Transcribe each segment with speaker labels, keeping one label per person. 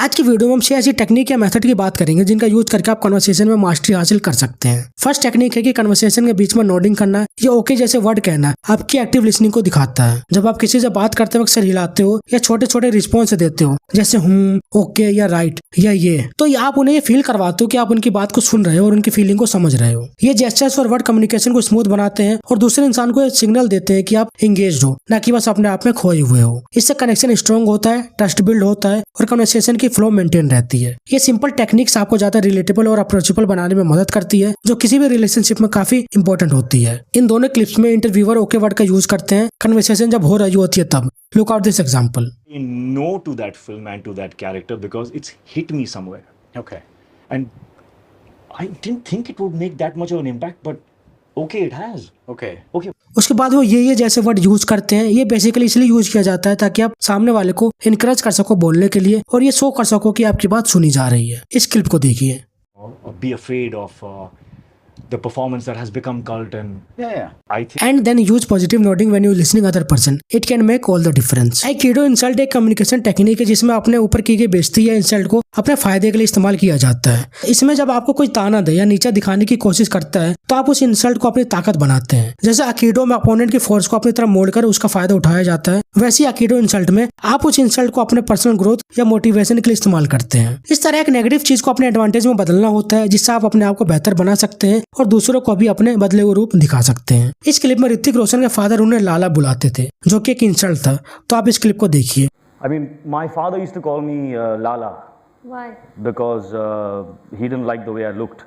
Speaker 1: आज की वीडियो में हम 6 ऐसी टेक्निक या मेथड की बात करेंगे जिनका यूज करके आप कन्वर्सेशन में मास्टरी हासिल कर सकते हैं। फर्स्ट टेक्निक है कि कन्वर्सेशन के बीच में नोडिंग करना या ओके जैसे वर्ड कहना आपकी एक्टिव लिसनिंग को दिखाता है। जब आप किसी से बात करते वक्त सर हिलाते हो या छोटे छोटे रिस्पॉन्स देते हो जैसे ओके या राइट या ये, तो आप उन्हें ये फील करवाते हो कि आप उनकी बात को सुन रहे हो और उनकी फीलिंग को समझ रहे हो। ये जेस्चर्स और वर्ड कम्युनिकेशन को स्मूथ बनाते हैं और दूसरे इंसान को सिग्नल देते हैं कि आप एंगेज्ड हो, ना कि बस अपने आप में खोए हुए हो। इससे कनेक्शन स्ट्रॉन्ग होता है, ट्रस्ट बिल्ड होता है और कन्वर्सेशन की फ्लो मेंटेन रहती है। ये सिंपल टेक्निक्स आपको ज्यादा रिलेटेबल और अप्रोचेबल बनाने में मदद करती है, जो किसी भी रिलेशनशिप में काफी इंपॉर्टेंट होती है। इन दोनों क्लिप्स में इंटरव्यूअर ओके वर्ड का यूज करते हैं कन्वर्सेशन जब हो रही होती है तब। Look out this example.
Speaker 2: No to that film and to that character because it's hit me somewhere.
Speaker 3: Okay.
Speaker 2: And I didn't think it would make that much of an impact, but okay, it has.
Speaker 3: Okay.
Speaker 2: Okay.
Speaker 1: उसके बाद वो ये जैसे word use करते हैं। ये basically इसलिए use किया जाता है ताकि आप सामने वाले को इनकरेज कर सको बोलने के लिए और ये शो कर सको कि आपकी बात सुनी जा रही है। इस क्लिप को देखिए।
Speaker 2: Or be afraid of the performance that has become cult and
Speaker 3: Yeah.
Speaker 2: I think
Speaker 1: And then use positive nodding when you listening other person. It can make all the difference. Aikido insult एक communication technique है जिसमें अपने ऊपर की गई बेइज्जती या insult को अपने फायदे के लिए इस्तेमाल किया जाता है। इसमें जब आपको कोई ताना दे या नीचा दिखाने की कोशिश करता है तो आप उस इंसल्ट को अपनी ताकत बनाते हैं। जैसे आइकिडो में अपोनेंट की फोर्स को अपनी तरफ मोड़कर उसका फायदा उठाया जाता है, वैसे आइकिडो इंसल्ट में आप उस इंसल्ट को अपने पर्सनल ग्रोथ या मोटिवेशन के लिए इस्तेमाल करते हैं। इस तरह एक नेगेटिव चीज को अपने एडवांटेज में बदलना होता है जिससे आप अपने आप को बेहतर बना सकते हैं और दूसरों को भी अपने बदले हुए रूप दिखा सकते हैं। इस क्लिप में ऋतिक रोशन के फादर उन्हें लाला बुलाते थे जो कि एक इंसल्ट था, तो आप इस क्लिप को देखिए।
Speaker 4: I mean, my father used to call me Lala
Speaker 5: Why?
Speaker 4: because he didn't like the way I looked.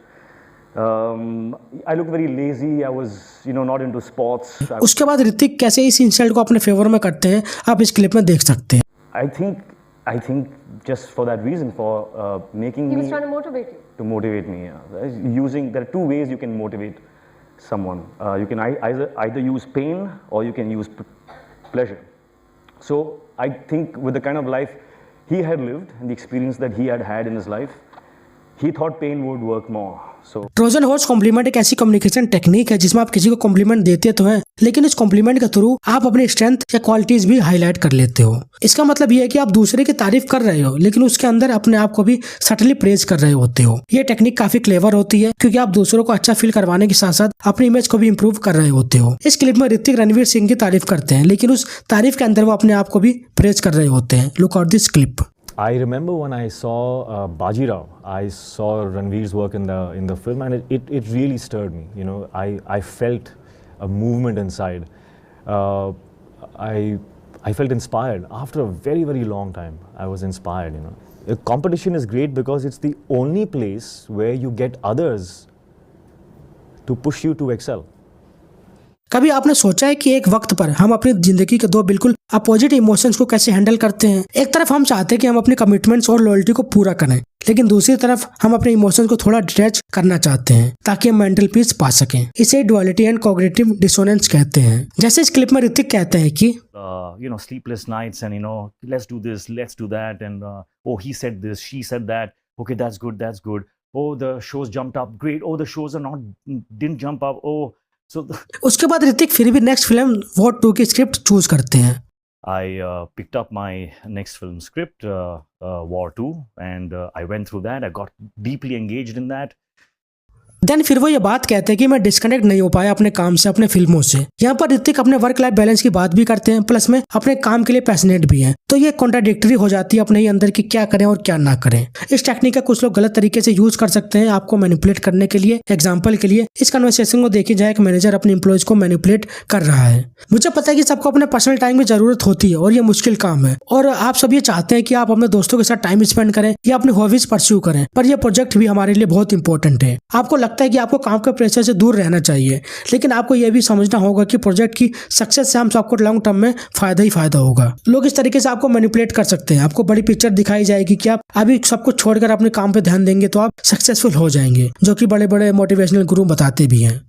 Speaker 4: I looked very lazy. I was, not into sports.
Speaker 1: उसके बाद ऋतिक कैसे इस इंसल्ट को अपने फेवर में करते हैं आप इस क्लिप में देख सकते हैं।
Speaker 4: I think just for that reason, for making
Speaker 5: He
Speaker 4: me
Speaker 5: was trying to motivate you.
Speaker 4: to motivate me. There are two ways you can motivate someone. You can either use pain or you can use pleasure. So I think with the kind of life he had lived and the experience that he had in his life, he thought pain would work more. So
Speaker 1: Trojan horse complement एक ऐसी communication technique है जिसमें आप किसी को complement देते तो हैं, लेकिन इस कॉम्प्लीमेंट के थ्रू आप अपनी स्ट्रेंथ या क्वालिटीज भी हाईलाइट कर लेते हो। इसका मतलब ये है कि आप दूसरे की तारीफ कर रहे हो लेकिन उसके अंदर अपने आप को भी सटली प्रेज कर रहे होते हो। ये टेक्निक काफी क्लेवर होती है क्योंकि आप दूसरों को अच्छा फील करवाने के साथ साथ अपनी इमेज को भी इंप्रूव कर रहे होते हो। इस क्लिप में ऋतिक रणवीर सिंह की तारीफ करते हैं लेकिन उस तारीफ के अंदर वो अपने आप को भी प्रेज कर रहे होते हैं। Look out this clip.
Speaker 6: I remember when I saw Bajirao, I saw Ranveer's work in the film, and it really stirred me. I felt a movement inside. I felt inspired after a very, very long time. I was inspired. The competition is great because it's the only place where you get others to push you to excel.
Speaker 1: कभी आपने सोचा है कि एक वक्त पर हम अपनी जिंदगी के दो बिल्कुल अपोजिट इमोशंस को कैसे हैंडल करते हैं? एक तरफ हम चाहते हैं कि हम अपने कमिटमेंट्स और लॉयल्टी को पूरा करें, लेकिन दूसरी तरफ हम अपने इमोशंस को थोड़ा डिटैच करना चाहते हैं ताकि हम मेंटल पीस पा सकें। इसे डुअलिटी एंड कॉग्निटिव डिसोनेंस कहते हैं। जैसे इस क्लिप में ऋतिक कहते हैं कि
Speaker 2: sleepless nights and let's do this, let's do that, and oh, he said this, she said that. Okay, that's good. Oh, the shows jumped up, great. Oh, the shows didn't jump up. Oh.
Speaker 1: उसके बाद ऋतिक फिर भी next film war 2 की script choose करते हैं।
Speaker 2: I picked up my next film script, War 2, and I went through that. I got deeply engaged in that.
Speaker 1: Then फिर वो ये बात कहते हैं कि मैं डिस्कनेक्ट नहीं हो पाया अपने काम से, अपने फिल्मों से। यहाँ पर ऋतिक अपने वर्क लाइफ बैलेंस की बात भी करते हैं, प्लस में अपने काम के लिए पैशनेट भी हैं। तो ये कॉन्ट्राडिक्टरी हो जाती है अपने ही अंदर कि क्या करें और क्या ना करें। इस टेक्निक का कुछ लोग गलत तरीके से यूज कर सकते हैं आपको मैनिपुलेट करने के लिए। एग्जाम्पल के लिए इस कन्वर्सेशन को देखी जाए, एक मैनेजर अपने एम्प्लॉयज को मैनिपुलेट कर रहा है। मुझे पता है कि सबको अपने पर्सनल टाइम की जरूरत होती है और ये मुश्किल काम है और आप सब ये चाहते हैं कि आप अपने दोस्तों के साथ टाइम स्पेंड करें या अपनी हॉबीज परस्यू करें, पर यह प्रोजेक्ट भी हमारे लिए बहुत इंपॉर्टेंट है। आपको लगता है कि आपको काम के प्रेशर से दूर रहना चाहिए, लेकिन आपको यह भी समझना होगा कि प्रोजेक्ट की सक्सेस से हम सबको लॉन्ग टर्म में फायदा ही फायदा होगा। लोग इस तरीके से आपको मैनिपुलेट कर सकते हैं। आपको बड़ी पिक्चर दिखाई जाएगी कि आप अभी सब कुछ छोड़कर अपने काम पे ध्यान देंगे तो आप सक्सेसफुल हो जाएंगे, जो कि बड़े बड़े मोटिवेशनल गुरु बताते भी हैं।